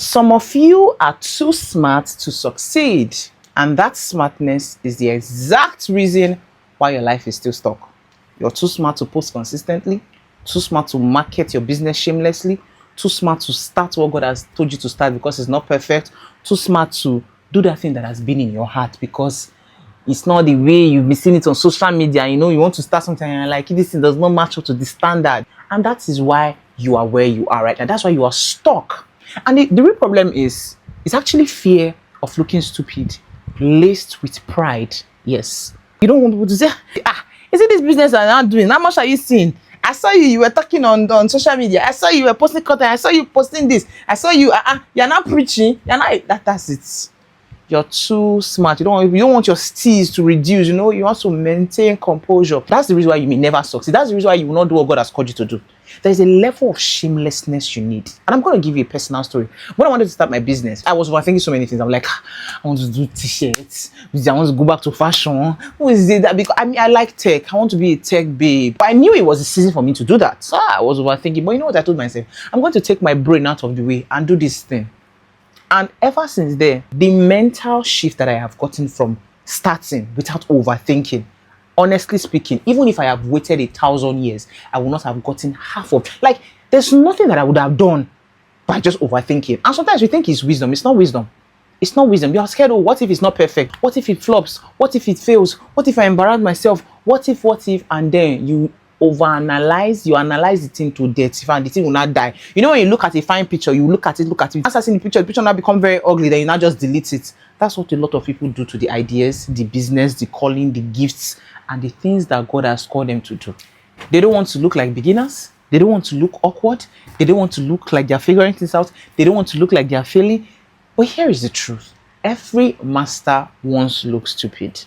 Some of you are too smart to succeed, and that smartness is the exact reason why your life is still stuck. You're too smart to post consistently, too smart to market your business shamelessly, too smart to start what God has told you to start because it's not perfect, too smart to do that thing that has been in your heart because it's not the way you've been seeing it on social media. You want to start something and you're like, this thing does not match up to the standard. And that is why you are where you are right now. That's why you are stuck. And the real problem is, it's actually fear of looking stupid, laced with pride. Yes. You don't want people to say, is it this business I'm not doing? How much are you seeing? I saw you were talking on social media. I saw you were posting content. I saw you posting this. I saw you, you're not preaching. You're not, that's it. You're too smart. You don't want your steez to reduce. You want to maintain composure. That's the reason why you may never succeed. That's the reason why you will not do what God has called you to do. There's a level of shamelessness you need. And I'm going to give you a personal story. When I wanted to start my business, I was overthinking so many things. I'm like, I want to do t-shirts. I want to go back to fashion. Who is it? Because I like tech. I want to be a tech babe. But I knew it was the season for me to do that. So I was overthinking. But you know what I told myself? I'm going to take my brain out of the way and do this thing. And ever since then, the mental shift that I have gotten from starting without overthinking, honestly speaking, even if I have waited 1,000 years, I would not have gotten half of. Like, there's nothing that I would have done by just overthinking. And sometimes we think it's wisdom. It's not wisdom. It's not wisdom. You are scared, what if it's not perfect? What if it flops? What if it fails? What if I embarrass myself? What if? And then you overanalyze, you analyze the thing to death, and the thing will not die. When you look at a fine picture, you look at it. After seeing the picture now become very ugly, then you now just delete it. That's what a lot of people do to the ideas, the business, the calling, the gifts, and the things that God has called them to do. They don't want to look like beginners. They don't want to look awkward. They don't want to look like they're figuring things out. They don't want to look like they're failing. But here is the truth. Every master once looked stupid.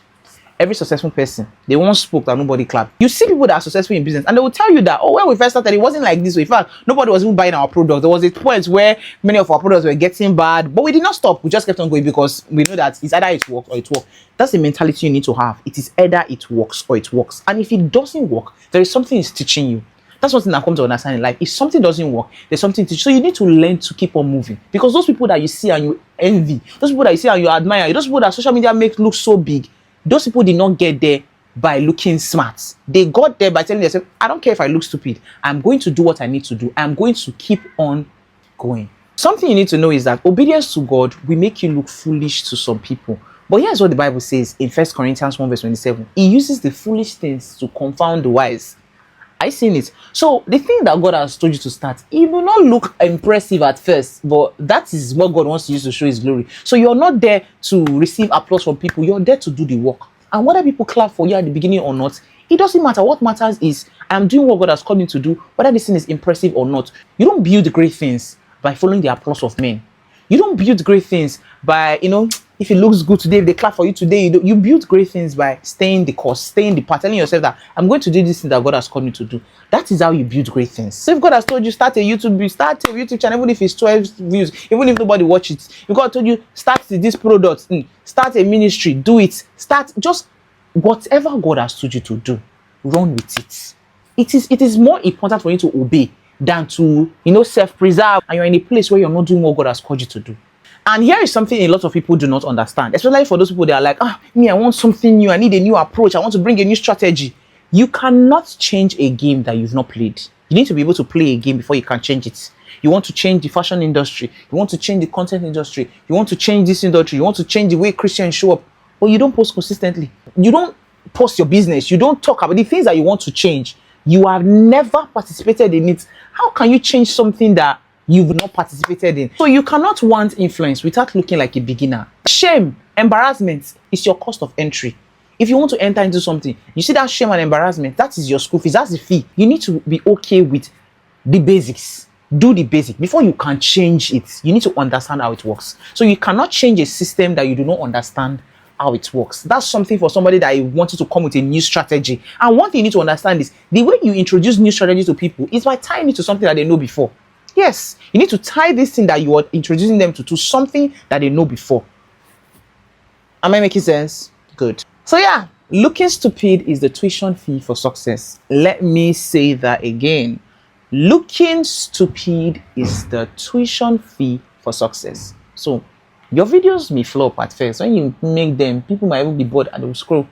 Every successful person, they once spoke that nobody clapped. You see people that are successful in business and they will tell you that, when we first started, it wasn't like this. In fact, nobody was even buying our product. There was a point where many of our products were getting bad, but we did not stop. We just kept on going because we know that it's either it works or it works. That's the mentality you need to have. It is either it works or it works. And if it doesn't work, there is something it's teaching you. That's one thing I come to understand in life. If something doesn't work, there's something to teach. So you need to learn to keep on moving. Because those people that you see and you envy, those people that you see and you admire, those people that social media makes look so big, those people did not get there by looking smart. They got there by telling themselves, I don't care if I look stupid. I'm going to do what I need to do. I'm going to keep on going. Something you need to know is that obedience to God will make you look foolish to some people. But here's what the Bible says in 1 Corinthians 1 verse 27. He uses the foolish things to confound the wise. I seen it. So the thing that God has told you to start, it will not look impressive at first, but that is what God wants to use to show his glory. So you're not there to receive applause from people. You're there to do the work. And whether people clap for you at the beginning or not, it doesn't matter. What matters is I'm doing what God has called me to do, whether this thing is impressive or not. You don't build great things by following the applause of men. You don't build great things by, if it looks good today, if they clap for you today, you build great things by staying the course, staying the path, telling yourself that I'm going to do this thing that God has called me to do. That is how you build great things. So if God has told you start a YouTube channel, even if it's 12 views, even if nobody watches it. If God told you start this product, start a ministry, do it. Start just whatever God has told you to do, run with it. It is more important for you to obey than to, self-preserve, and you're in a place where you're not doing what God has called you to do. And here is something a lot of people do not understand, especially for those people that are like, I want something new. I need a new approach. I want to bring a new strategy. You cannot change a game that you've not played. You need to be able to play a game before you can change it. You want to change the fashion industry. You want to change the content industry. You want to change this industry. You want to change the way Christians show up. But you don't post consistently. You don't post your business. You don't talk about the things that you want to change. You have never participated in it. How can you change something that you've not participated in? So you cannot want influence without looking like a beginner. Shame, embarrassment is your cost of entry. If you want to enter into something, you see that shame and embarrassment, that is your school fees, that's the fee. You need to be okay with the basics. Do the basic. Before you can change it, you need to understand how it works. So you cannot change a system that you do not understand how it works. That's something for somebody that wanted to come with a new strategy. And one thing you need to understand is the way you introduce new strategy to people is by tying it to something that they know before. Yes, you need to tie this thing that you are introducing them to something that they know before. Am I making sense? Good. So yeah, looking stupid is the tuition fee for success. Let me say that again. Looking stupid is the tuition fee for success. So your videos may flop at first. When you make them, people might even be bored and they'll scroll.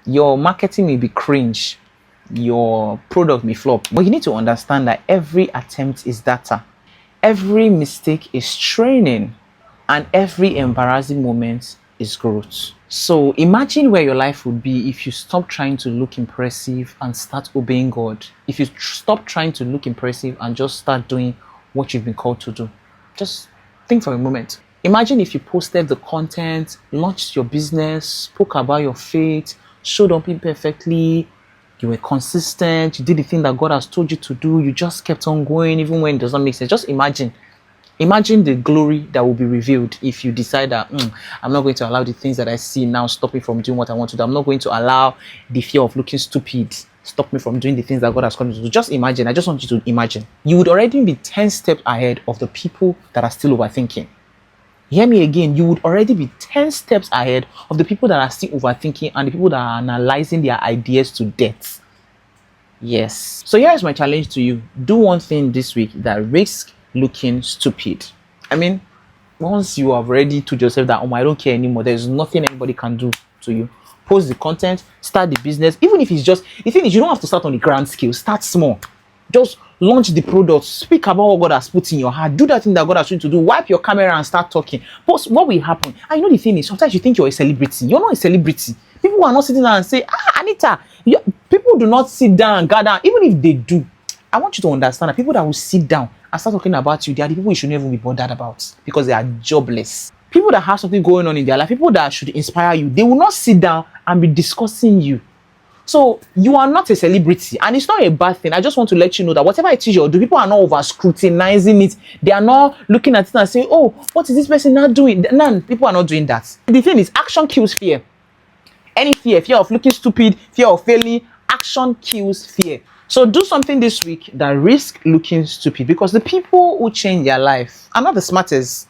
Your marketing may be cringe. Your product may flop. But you need to understand that every attempt is data. Every mistake is training. And every embarrassing moment is growth. So imagine where your life would be if you stop trying to look impressive and start obeying God. If you stop trying to look impressive and just start doing what you've been called to do. Just think for a moment. Imagine if you posted the content, launched your business, spoke about your faith, showed up imperfectly, you were consistent, you did the thing that God has told you to do, you just kept on going even when it does not make sense. Just imagine the glory that will be revealed if you decide that I'm not going to allow the things that I see now stop me from doing what I want to do. I'm not going to allow the fear of looking stupid stop me from doing the things that God has called me to do. Just imagine. I just want you to imagine. You would already be 10 steps ahead of the people that are still overthinking. Hear me again. You would already be 10 steps ahead of the people that are still overthinking and the people that are analyzing their ideas to death. Yes. So here is my challenge to you. Do one thing this week that risks looking stupid. I mean, once you have already told yourself that, I don't care anymore, there's nothing anybody can do to you. Post the content, start the business. Even if it's just, the thing is, you don't have to start on the grand scale. Start small. Just launch the product. Speak about what God has put in your heart. Do that thing that God has told you to do. Wipe your camera and start talking. But what will happen? And you know the thing is, sometimes you think you're a celebrity. You're not a celebrity. People are not sitting down and say, Anita, people do not sit down and gather. Even if they do, I want you to understand that people that will sit down and start talking about you, they are the people you should never be bothered about because they are jobless. People that have something going on in their life, people that should inspire you, they will not sit down and be discussing you. So you are not a celebrity, and it's not a bad thing. I just want to let you know that whatever it is you do, people are not over scrutinizing it. They are not looking at it and saying, oh, what is this person not doing? None. People are not doing that. The thing is, action kills fear. Any fear of looking stupid, fear of failing, action kills fear. So do something this week that risks looking stupid, because the people who change their life are not the smartest.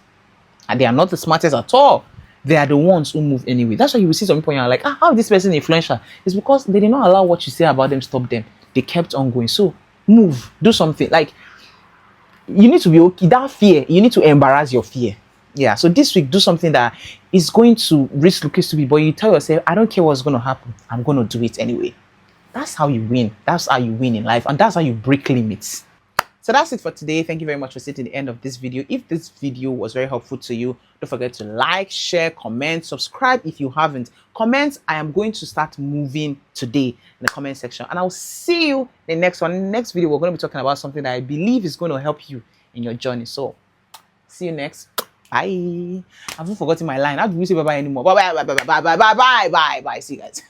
And they are not the smartest at all. They are the ones who move anyway. That's why you will see some people and you're like, how is this person influential? It's because they did not allow what you say about them stop them. They kept on going. So move, do something. Like, you need to be okay. That fear, you need to embarrass your fear. Yeah. So this week, do something that is going to risk looking stupid, but you tell yourself, I don't care what's going to happen. I'm going to do it anyway. That's how you win. That's how you win in life. And that's how you break limits. So that's it for today. Thank you very much for sitting to the end of this video. If this video was very helpful to you, don't forget to like, share, comment, subscribe if you haven't. Comment, I am going to start moving today in the comment section. And I'll see you in the next one. In the next video, we're going to be talking about something that I believe is going to help you in your journey. So, see you next. Bye. I haven't forgotten my line. How do we say bye-bye anymore? Bye-bye, bye-bye, bye-bye, bye-bye, bye-bye. See you guys.